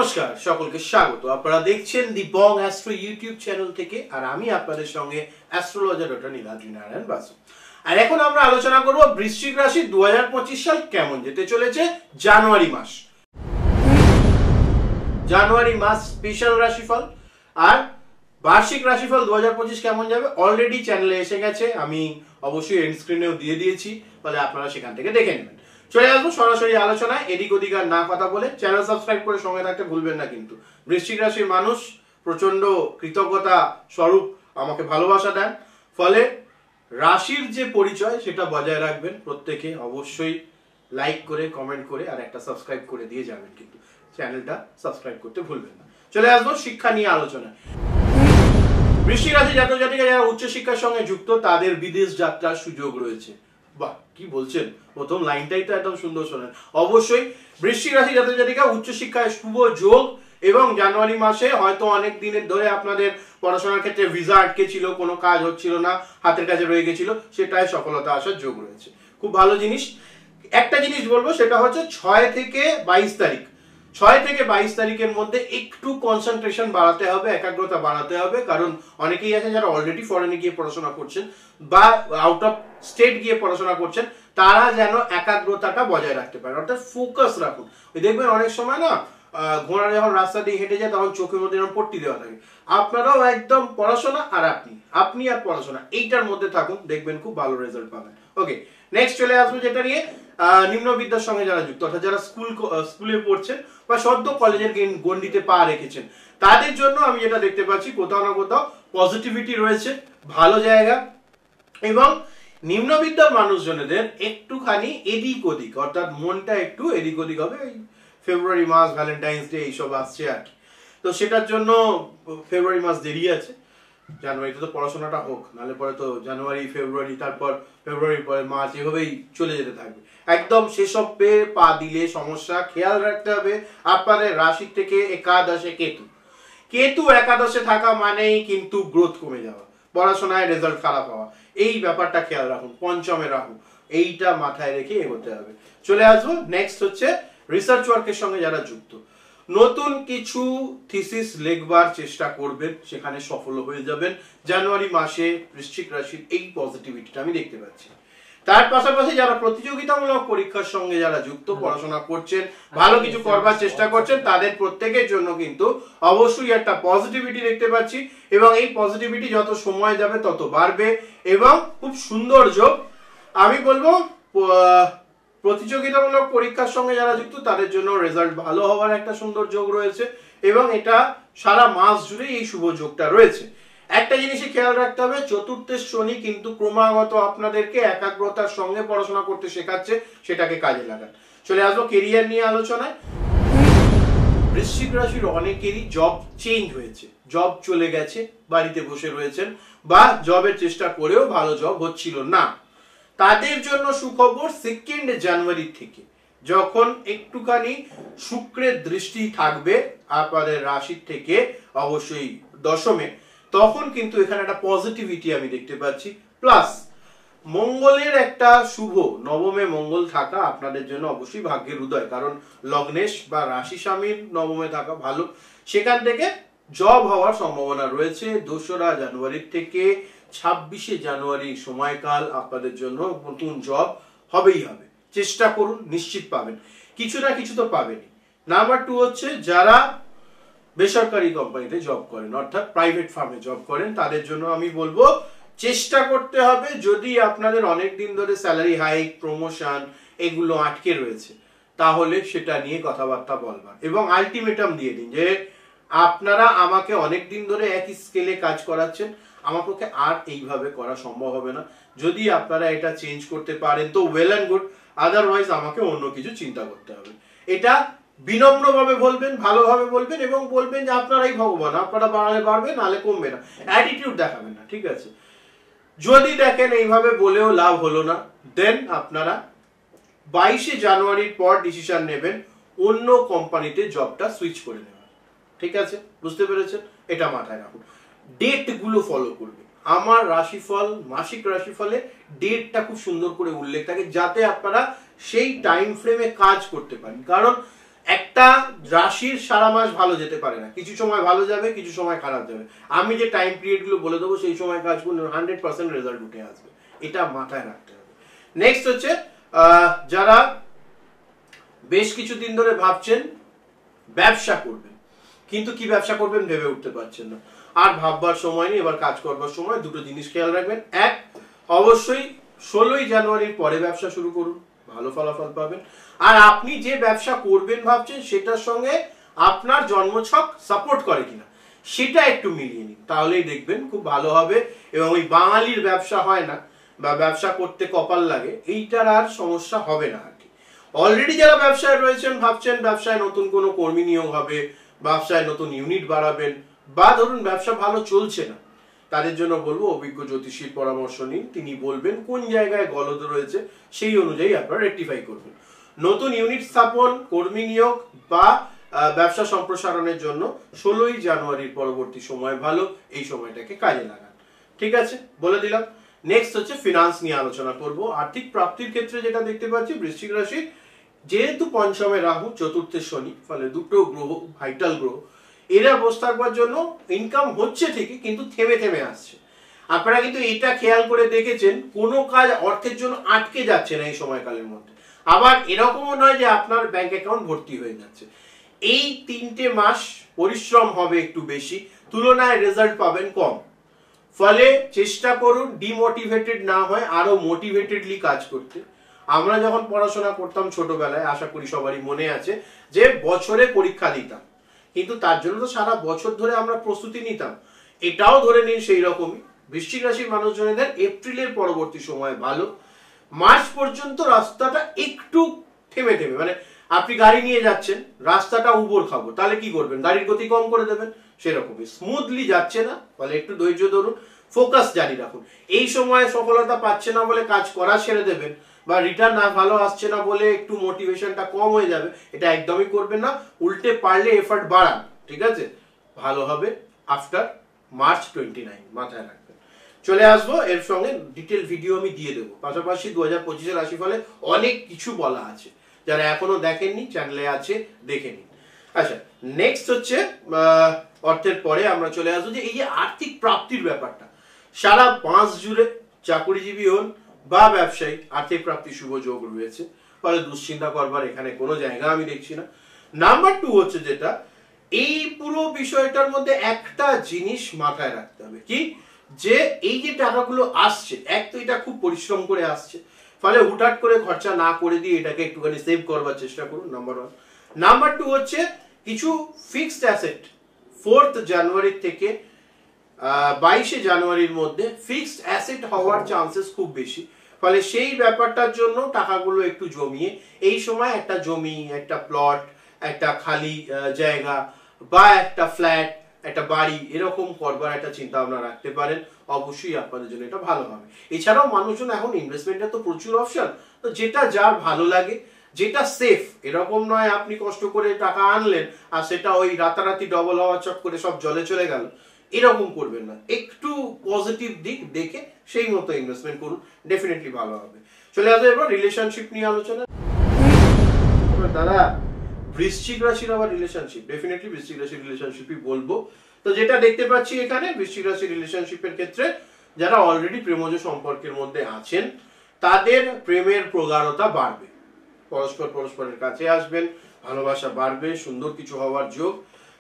নমস্কার, সকলকে স্বাগত। আপনারা দেখছেন দি বং অ্যাস্ট্রো ইউটিউব চ্যানেল থেকে, আর আমি আপনাদের সঙ্গে অ্যাস্ট্রোলজার ডক্টর নীলাদ্রি নারায়ণ বাসু। আর এখন আমরা আলোচনা করব বৃশ্চিক রাশি 2025 সাল কেমন যেতে চলেছে। জানুয়ারি মাস স্পেশাল রাশিফল আর বার্ষিক রাশিফল 2025 কেমন যাবে অলরেডি চ্যানেলে এসে গেছে। আমি অবশ্যই এন্ড স্ক্রিনেও দিয়ে দিয়েছি, ফলে আপনারা সেখান থেকে দেখে নেবেন। চলে আসবো সরাসরি আলোচনায়, এদিক ওদিক আর না কথা বলে। চ্যানেল সাবস্ক্রাইব করে সঙ্গে থাকতে ভুলবেন না কিন্তু। বৃশ্চিক রাশির মানুষ প্রচন্ড কৃতজ্ঞতা স্বরূপ আমাকে ভালোবাসা দেন, ফলে রাশির যে পরিচয় সেটা বজায় রাখবেন। প্রত্যেকে অবশ্যই লাইক করে, কমেন্ট করে আর একটা সাবস্ক্রাইব করে দিয়ে যাবেন, কিন্তু চ্যানেলটা সাবস্ক্রাইব করতে ভুলবেন না। চলে আসবো শিক্ষা নিয়ে আলোচনায়। বৃশ্চিক রাশি জাতক জাতিকা যারা উচ্চশিক্ষার সঙ্গে যুক্ত, তাদের বিদেশ যাত্রার সুযোগ রয়েছে। বাহ, কি বলছেন, প্রথম লাইনটাই তো একদম সুন্দর শোনেন। অবশ্যই বৃশ্চিক রাশি জাতক জাতিকা উচ্চশিক্ষায় শুভ যোগ, এবং জানুয়ারি মাসে হয়তো অনেক দিনের ধরে আপনাদের পড়াশোনার ক্ষেত্রে ভিসা আটকে ছিল, কোনো কাজ হচ্ছিল না, হাতের কাছে রয়ে গেছিল, সেটাই সফলতা আসার যোগ রয়েছে। খুব ভালো জিনিস। একটা জিনিস বলবো, সেটা হচ্ছে 6 থেকে 22 তারিখ, 6 থেকে 22 তারিখের মধ্যে একটু কনসেন্ট্রেশন বাড়াতে হবে, একাগ্রতা বাড়াতে হবে। কারণ অনেকেই আছে যারা অলরেডি ফরেনে গিয়ে পড়াশোনা করছেন বা আউট অফ স্টেট গিয়ে পড়াশোনা করছেন, তারা যেন একাগ্রতাটা বজায় রাখতে পারে, অর্থাৎ ফোকাস রাখুন। দেখবেন অনেক সময় না ঘোড়া যখন রাস্তা দিয়ে হেঁটে যায় তখন চোখের মধ্যে এরকম পট্টি দেওয়া থাকে। আপনারাও একদম পড়াশোনা আর আপনি আর পড়াশোনা, এইটার মধ্যে থাকুন, দেখবেন খুব ভালো রেজাল্ট পাবেন। ওকে, নেক্সট চলে আসবো যেটা নিয়ে নিম্ন বিদ্যার সঙ্গে যারা যুক্ত, অর্থাৎ যারা স্কুলে পড়ছেন বা সদ্য কলেজের গণ্ডিতে পা রেখেছেন, তাদের জন্য আমি যেটা দেখতে পাচ্ছি, কোথাও না কোথাও পজিটিভিটি রয়েছে, ভালো জায়গা। এবং নিম্ন বিদ্যার মানুষজনেদের একটুখানি এদিক ওদিক, অর্থাৎ মনটা একটু এদিক ওদিক হবে। ফেব্রুয়ারি মাস, ভ্যালেন্টাইন্স ডে এইসব আসছে আর কি, তো সেটার জন্য ফেব্রুয়ারি মাস দেরি আছে। জানুয়ারিতে তো পড়াশোনাটা হোক, নাহলে পরে তো জানুয়ারি, ফেব্রুয়ারি, তারপর ফেব্রুয়ারির পরে মার্চ, এভাবেই চলে যেতে থাকবে। একদম সেসব পা দিলে সমস্যা। খেয়াল রাখতে হবে আপনাদের রাশি থেকে একাদশে কেতু একাদশে থাকা মানেই কিন্তু গ্রোথ কমে যাওয়া, পড়াশোনায় রেজাল্ট খারাপ হওয়া, এই ব্যাপারটা খেয়াল রাখুন। পঞ্চমে রাহু, এইটা মাথায় রেখে এগোতে হবে। চলে আসবো নেক্সট হচ্ছে রিসার্চ ওয়ার্কের সঙ্গে যারা যুক্ত, নতুন কিছু থিসিস লিখবার চেষ্টা করবেন, সেখানে সফল হয়ে যাবেন। জানুয়ারি মাসে বৃশ্চিক রাশির এই পজিটিভিটিটা আমি দেখতে পাচ্ছি। তার পাশাপাশি যারা প্রতিযোগিতামূলক পরীক্ষার সঙ্গে যারা যুক্ত, পড়াশোনা করছেন, ভালো কিছু করবার চেষ্টা করছেন, তাদের প্রত্যেকের জন্য কিন্তু অবশ্যই একটা পজিটিভিটি দেখতে পাচ্ছি। এবং এই পজিটিভিটি যত সময় যাবে তত বাড়বে, এবং খুব সুন্দর যোগ। আমি বলবো প্রতিযোগিতামূলক পরীক্ষার সঙ্গে যারা যুক্ত, তাদের জন্য রেজাল্ট ভালো হওয়ার একটা সুন্দর যোগ রয়েছে, এবং এটা সারা মাস জুড়ে এই শুভ যোগটা রয়েছে। একটা জিনিসই খেয়াল রাখতে হবে, চতুর্থের শনি কিন্তু ক্রমাগত আপনাদেরকে একাগ্রতার সঙ্গে পড়াশোনা করতে শেখাচ্ছে, সেটাকে কাজে লাগান। চলে আসবো কেরিয়ার নিয়ে আলোচনায়। বৃশ্চিক রাশির অনেকেরই জব চেঞ্জ হয়েছে, জব চলে গেছে, বাড়িতে বসে রয়েছেন, বা জবের চেষ্টা করেও ভালো জব হচ্ছিল না। তাদের জন্য সুখবর, 2 জানুয়ারি থেকে যখন একটুখানি শুক্রের দৃষ্টি থাকবে আপনাদের রাশি থেকে অবশ্যই দশমে, তখন কিন্তু এখানে একটা পজিটিভিটি আমি দেখতে পাচ্ছি। প্লাস মঙ্গলের একটা শুভ নবমে মঙ্গল থাকা আপনাদের জন্য অবশ্যই ভাগ্যের উদয়, কারণ লগ্নেশ বা রাশি স্বামীর নবমে থাকা ভালো। সেখান থেকে জব হওয়ার সম্ভাবনা রয়েছে। 2রা জানুয়ারি থেকে 26শে জানুয়ারি সময়কাল আপনাদের জন্য নতুন জব হবেই হবে। চেষ্টা করুন, নিশ্চিত পাবেন, কিছু না কিছু তো পাবেনই। নাম্বার 2 হচ্ছে যারা বেসরকারি কোম্পানিতে জব করেন, অর্থাৎ প্রাইভেট ফার্মে জব করেন, তাদের জন্য আমি বলবো চেষ্টা করতে হবে। যদি আপনাদের অনেক দিন ধরে স্যালারি হাইক, প্রমোশন এগুলো আটকে রয়েছে, তাহলে সেটা নিয়ে কথাবার্তা বলবার, এবং আলটিমেটাম দিয়ে দিন যে আপনারা আমাকে অনেক দিন ধরে একই স্কেলে কাজ করাচ্ছেন, আমার পক্ষে আর এইভাবে করা সম্ভব হবে না। যদি আপনারা এটা চেঞ্জ করতে পারেন তো ওয়েল অ্যান্ড গুড, আদারওয়াইজ আমাকে অন্য কিছু চিন্তা করতে হবে। এটা বিনম্রভাবে বলবেন, ভালোভাবে বলবেন, এবং বলবেন যে আপনারাই ভগবান, আপনারা বাড়ালে বাড়বে, নাহলে কমবে না। অ্যাটিটিউড দেখাবেন না, ঠিক আছে? যদি দেখেন এইভাবে বলেও লাভ হলো না, দেন আপনারা 22শে জানুয়ারির পর ডিসিশন নেবেন অন্য কোম্পানিতে জবটা সুইচ করে নেবেন। ঠিক আছে, বুঝতে পেরেছেন? এটা মাথায় রাখুন। ডেট গুলো ফলো করবেন। আমার রাশিফল, মাসিক রাশিফলে ডেটটা খুব সুন্দর করে উল্লেখ থাকে, যাতে আপনারা সেই টাইম ফ্রেমে কাজ করতে পারেন। কারণ একটা রাশির সারা মাস ভালো যেতে পারে না, কিছু সময় ভালো যাবে, কিছু সময় খারাপ যাবে। আমি যে টাইম পিরিয়ড গুলো বলে দেবো সেই সময় কাজ করলে 100% রেজাল্ট উঠে আসবে, এটা মাথায় রাখতে হবে। নেক্সট হচ্ছে যারা বেশ কিছুদিন ধরে ভাবছেন ব্যবসা করবেন, কিন্তু কি ব্যবসা করবেন ভেবে উঠতে পারছেন না, আর ভাববার সময় নেই, এবার কাজ করবার সময় দুটো জিনিস খেয়াল রাখবেন। এক, অবশ্যই 16ই জানুয়ারির পরে ব্যবসা শুরু করুন, ভালো ফলাফল পাবেন। আর আপনি যে ব্যবসা করবেন ভাবছেন সেটার সঙ্গে আপনার জন্মছক সাপোর্ট করে কিনা সেটা একটু মিলিয়ে নিন, তাহলেই দেখবেন খুব ভালো হবে। এবং ওই বাঙালির ব্যবসা হয় না বা ব্যবসা করতে কপাল লাগে, এইটার আর সমস্যা হবে না আর কি। অলরেডি যারা ব্যবসায় রয়েছেন, ভাবছেন ব্যবসায় নতুন কোনো কর্মী নিয়োগ হবে, ব্যবসায় নতুন ইউনিট বাড়াবেন, বা ধরুন ব্যবসা ভালো চলছে না, তাদের জন্য বলবো অভিজ্ঞ জ্যোতিষীর পরামর্শ নিন। তিনি বলবেন কোন জায়গায় গলদ রয়েছে, সেই অনুযায়ী আপনারা রেকটিফাই করবেন। নতুন ইউনিট স্থাপন, কর্মী নিয়োগ বা ব্যবসা সম্প্রসারণের জন্য 16ই জানুয়ারির পরবর্তী সময় ভালো, এই সময়টাকে কাজে লাগান। ঠিক আছে, বলে দিলাম। নেক্সট হচ্ছে ফিনান্স নিয়ে আলোচনা করব। আর্থিক প্রাপ্তির ক্ষেত্রে যেটা দেখতে পাচ্ছি বৃশ্চিক রাশি, যেহেতু পঞ্চমে রাহু, চতুর্থে শনি, ফলে দুটো গ্রহ ভাইটাল গ্রহ, এরা বসে থাকবার জন্য ইনকাম হচ্ছে ঠিকই, কিন্তু থেমে থেমে আসছে। আপনারা কিন্তু এটা খেয়াল করে দেখেছেন কোনো কাজ অর্থের জন্য আটকে যাচ্ছে না এই সময়কালের মধ্যে। আবার এরকমও নয় যে আপনার ব্যাংক অ্যাকাউন্ট ভর্তি হয়ে যাচ্ছে। এই 3টে মাস পরিশ্রম হবে একটু বেশি, তুলনায় রেজাল্ট পাবেন কম। ফলে চেষ্টা করুন ডিমোটিভেটেড না হয় আরো মোটিভেটেডলি কাজ করতে। আমরা যখন পড়াশোনা করতাম ছোটবেলায়, আশা করি সবারই মনে আছে, যে বছরে পরীক্ষা দিতাম, কিন্তু তার জন্য তো সারা বছর ধরে আমরা প্রস্তুতি নিতাম। এটাও ধরে নিন সেই রকমই। বৃশ্চিক রাশির মানুষজনেদের এপ্রিলের পরবর্তী সময় ভালো, মার্চ পর্যন্ত রাস্তাটা একটু থেমে থেমে, মানে আপনি গাড়ি নিয়ে যাচ্ছেন, রাস্তাটা উবর খাবো, তাহলে কি করবেন, গাড়ির গতি কম করে দেবেন, সেরকমই স্মুথলি যাচ্ছে না, ফলে একটু ধৈর্য ধরুন, ফোকাস জারি রাখুন। এই সময় সফলতা পাচ্ছে না বলে কাজ করা ছেড়ে দেবেন, বা রিটার্ন না ভালো আসছে না বলে একটু মোটিভেশনটা কম হয়ে যাবে, এটা একদমই করবেন না। উল্টে পারলে এফর্ট বাড়ান, ঠিক আছে, ভালো হবে আফটার মার্চ 29, মাথায় রাখবেন। চলে আসবো এর সঙ্গে ডিটেল ভিডিও আমি দিয়ে দেবো, পাশাপাশি 2025-এর রাশিফলে অনেক কিছু বলা আছে, যারা এখনো দেখেননি চ্যানেলে আছে, দেখে নিন। আচ্ছা, নেক্সট হচ্ছে অর্থের পরে আমরা চলে আসবো যে এই যে আর্থিক প্রাপ্তির ব্যাপারটা, সারা মাস জুড়ে চাকুরিজীবী হন বা ব্যবসায়ী, আর্থিক প্রাপ্তি শুভ যোগ রয়েছে, ফলে দুশ্চিন্তা করবার এখানে কোনো জায়গা আমি দেখছি না। নাম্বার 2 হচ্ছে যেটা, এই পুরো বিষয়টার মধ্যে একটা জিনিস মাথায় রাখতে হবে, কি, যে এই যে টাকাগুলো আসছে, এক তো এটা খুব পরিশ্রম করে আসছে, ফলে হুটহাট করে খরচা না করে দিয়ে এটাকে একটুখানি সেভ করবার চেষ্টা করুন, নাম্বার 1। নাম্বার 2 হচ্ছে কিছু ফিক্সড অ্যাসেট 4th জানুয়ারি থেকে 22শে জানুয়ারির মধ্যে ফিক্সড অ্যাসেট হওয়ার চান্সেস খুব বেশি, ফলে সেই ব্যাপারটার জন্য টাকাগুলো একটু জমিয়ে এই সময় একটা জমি, একটা প্লট, একটা খালি জায়গা বা একটা ফ্ল্যাট, একটা বাড়ি এরকম করবার একটা চিন্তা ভাবনা রাখতে পারেন, অবশ্যই আপনাদের জন্য এটা ভালো হবে। এছাড়াও মানুষজন এখন ইনভেস্টমেন্টের তো প্রচুর অপশন, তো যেটা যার ভালো লাগে, যেটা সেফ, এরকম নয় আপনি কষ্ট করে টাকা আনলেন আর সেটা ওই রাতারাতি ডবল হওয়া চক্করে সব জলে চলে গেল, এরকম করবেন না। একটু পজিটিভ দিক দেখে সেই মতো ইনভেস্টমেন্ট করুন, ডেফিনেটলি ভালো হবে। চলে আসবে এবার রিলেশনশিপ নিয়ে আলোচনা। দাদা, বৃশ্চিক রাশির আবার রিলেশনশিপ, ডেফিনেটলি বৃশ্চিক রাশির রিলেশনশিপই বলবো। তো যেটা দেখতে পাচ্ছি এখানে বৃশ্চিক রাশির রিলেশনশিপের ক্ষেত্রে, যারা অলরেডি প্রেমজ সম্পর্কের মধ্যে আছেন তাদের প্রেমের প্রগাঢ়তা বাড়বে, পরস্পরের কাছে আসবেন, ভালোবাসা বাড়বে, সুন্দর কিছু হওয়ার যোগ।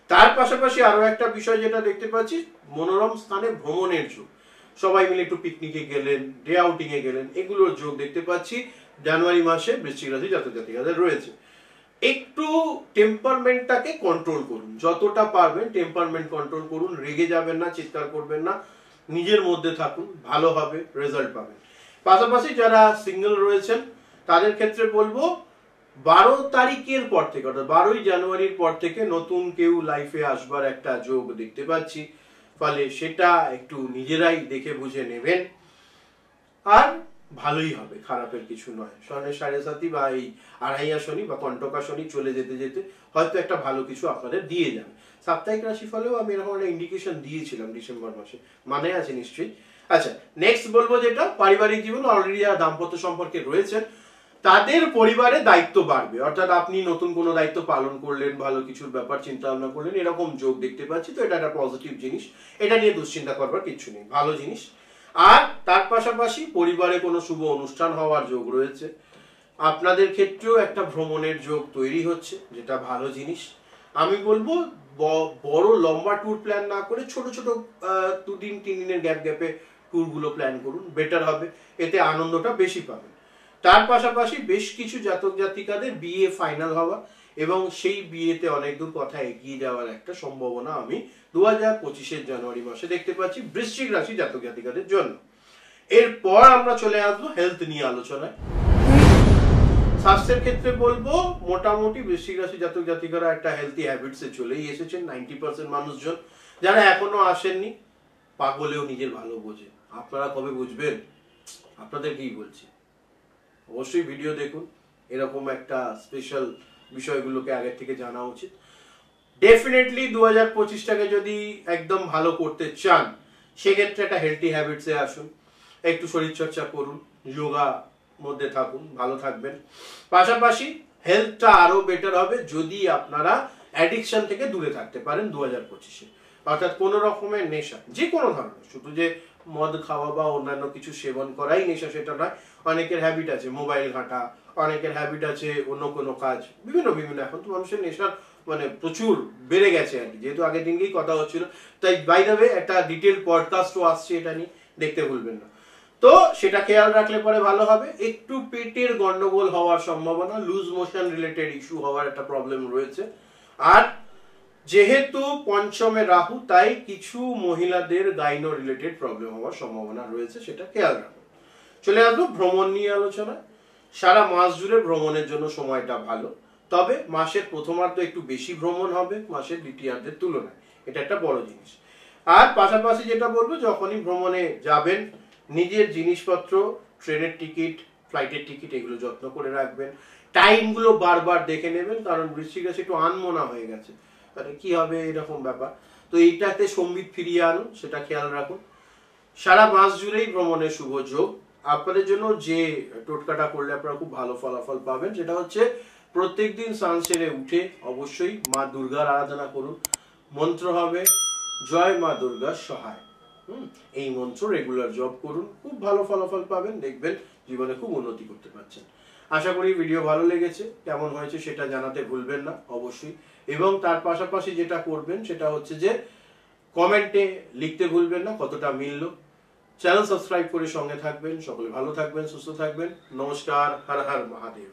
তার পাশাপাশি আরো একটা বিষয় যেটা দেখতে পাচ্ছি, মনোরম স্থানে ভ্রমণের যোগ, সবাই মিলে একটু পিকনিকে গেলেন, ডে আউটিং এ গেলেন, এগুলোর যোগ দেখতে পাচ্ছি জানুয়ারি মাসে বৃশ্চিক রাশি জাতক জাতিকাদের রয়েছে। একটু টেম্পারমেন্টটাকে কন্ট্রোল করুন, যতটা পারবেন টেম্পারমেন্ট কন্ট্রোল করুন, রেগে যাবেন না, চিৎকার করবেন না, নিজের মধ্যে থাকুন, ভালো হবে, রেজাল্ট পাবেন। পাশাপাশি যারা সিঙ্গেল রয়েছেন তাদের ক্ষেত্রে বলবো 12 তারিখের পর থেকে, অর্থাৎ 12ই জানুয়ারির পর থেকে নতুন কেউ লাইফে আসবার একটা যোগ দেখতে পাচ্ছি, ফলে সেটা একটু নিজেরাই দেখে বুঝে নেবেন, আর ভালোই হবে, খারাপের কিছু নয়। স্বর্ণের 7.5 বা এই আড়াইয়া শনি বা কন্টকা শনি চলে যেতে যেতে হয়তো একটা ভালো কিছু আপনাদের দিয়ে যাবে। সাপ্তাহিক রাশি ফলেও আমি এরকম একটা ইন্ডিকেশন দিয়েছিলাম ডিসেম্বর মাসে, মানে আছে নিশ্চয়ই। আচ্ছা, নেক্সট বলবো যেটা পারিবারিক জীবন, অলরেডি যারা দাম্পত্য সম্পর্কে রয়েছেন তাদের পরিবারে দায়িত্ব বাড়বে, অর্থাৎ আপনি নতুন কোনো দায়িত্ব পালন করলেন, ভালো কিছুর ব্যাপার চিন্তা ভাবনা করলেন, এরকম যোগ দেখতে পাচ্ছি। তো এটা একটা পজিটিভ জিনিস, এটা নিয়ে দুশ্চিন্তা করবার কিছু নেই, ভালো জিনিস। আর তার পাশাপাশি পরিবারে কোনো শুভ অনুষ্ঠান হওয়ার যোগ রয়েছে। আপনাদের ক্ষেত্রেও একটা ভ্রমণের যোগ তৈরি হচ্ছে, যেটা ভালো জিনিস। আমি বলবো বড় লম্বা ট্যুর প্ল্যান না করে ছোট ছোট 2 দিন 3 দিনের গ্যাপে ট্যুরগুলো প্ল্যান করুন, বেটার হবে, এতে আনন্দটা বেশি পাবেন। তার পাশাপাশি বেশ কিছু জাতক জাতিকাদের বিয়ে ফাইনাল হওয়া এবং সেই বিয়েতে অনেক দূর কথা এগিয়ে যাওয়ার একটা সম্ভাবনা আমি 2025 জানুয়ারি মাসে দেখতে পাচ্ছি বৃশ্চিক রাশি জাতক জাতিকাদের জন্য। এরপর আমরা চলে আসবো হেলথ নিয়ে আলোচনায়। স্বাস্থ্যের ক্ষেত্রে বলবো মোটামুটি বৃশ্চিক রাশি জাতক জাতিকারা একটা হেলথি হ্যাবিটসে চলেই এসেছেন 90% মানুষজন। যারা এখনো আসেননি, পাগলেও নিজের ভালো বোঝে। আপনারা কবে বুঝবেন? আপনাদের কি বলছি, অবশ্যই ভিডিও দেখুন, এরকম একটা স্পেশাল বিষয়গুলোকে আগের থেকে জানা উচিত। ডেফিনেটলি 2025টাকে যদি একদম ভালো করতে চান, সেক্ষেত্রে একটা হেলথি হ্যাবিটসে আসুন, একটু শরীরচর্চা করুন, যোগা মধ্যে থাকুন, ভালো থাকবেন। পাশাপাশি হেলথটা আরো বেটার হবে যদি আপনারা অ্যাডিকশন থেকে দূরে থাকতে পারেন 2025-এ। অর্থাৎ কোনো রকমের নেশা, যে কোনো ধরনের, শুধু যে মদ খাওয়া বা অন্যান্য কিছু সেবন করাই নেশা সেটা নয়। অনেকের হ্যাবিট আছে মোবাইল ঘাঁটা, অনেকের হ্যাবিট আছে অন্য কোনো কাজ, বিভিন্ন বিভিন্ন। এখন তো মানুষের নেশার মানে প্রচুর বেড়ে গেছে আর কি, যেহেতু আগের দিনকেই কথা হচ্ছিল। তাই বাই দ্য ওয়ে একটা ডিটেল পডকাস্টও আসছে, এটা নিয়ে দেখতে ভুলবেন না। তো সেটা খেয়াল রাখলে পরে ভালো হবে। একটু পেটের গন্ডগোল হওয়ার সম্ভাবনা, লুজ মোশন রিলেটেড ইস্যু হওয়ার একটা প্রবলেম রয়েছে। আর যেহেতু পঞ্চমে রাহু, তাই কিছু মহিলাদের গাইনো রিলেটেড প্রবলেম হওয়ার সম্ভাবনা রয়েছে, সেটা খেয়াল রাখুন। চলে আসবো ভ্রমণ নিয়ে আলোচনা। সারা মাস জুড়ে ভ্রমণের জন্য সময়টা ভালো, তবে মাসের প্রথমার্ধ একটু বেশি ভ্রমণ হবে মাসের দ্বিতীয়ার্ধের তুলনায়, এটা একটা বড় জিনিস। আর পাশাপাশি যেটা বলবো, যখনই ভ্রমণে যাবেন নিজের জিনিসপত্র, ট্রেনের টিকিট, ফ্লাইটের টিকিট, এগুলো যত্ন করে রাখবেন। টাইমগুলো বারবার দেখে নেবেন, কারণ বৃশ্চিক রাশি একটু আনমনা হয়ে গেছে, তাহলে কি হবে এরকম ব্যাপার। তো এইটাতে সম্বিত ফিরিয়ে আনুন, সেটা খেয়াল রাখুন। সারা মাস জুড়েই ভ্রমণের শুভ যোগ। আপনাদের জন্য যে টোটকাটা করলে আপনারা খুব ভালো ফলাফল পাবেন, সেটা হচ্ছে প্রত্যেকদিন স্নান সেরে উঠে অবশ্যই মা দুর্গার আরাধনা করুন। মন্ত্র হবে জয় মা দুর্গা সহায়। এই মন্ত্র রেগুলার জপ করুন, খুব ভালো ফলাফল পাবেন, দেখবেন জীবনে খুব উন্নতি করতে পারছেন। আশা করি ভিডিও ভালো লেগেছে, কেমন হয়েছে সেটা জানাতে ভুলবেন না অবশ্যই। এবং তার পাশাপাশি যেটা করবেন সেটা হচ্ছে যে কমেন্টে লিখতে ভুলবেন না কতটা মিলল। চ্যানেল সাবস্ক্রাইব করে সঙ্গে থাকবেন। সকলে ভালো থাকবেন, সুস্থ থাকবেন। নমস্কার, হর হর মহাদেব।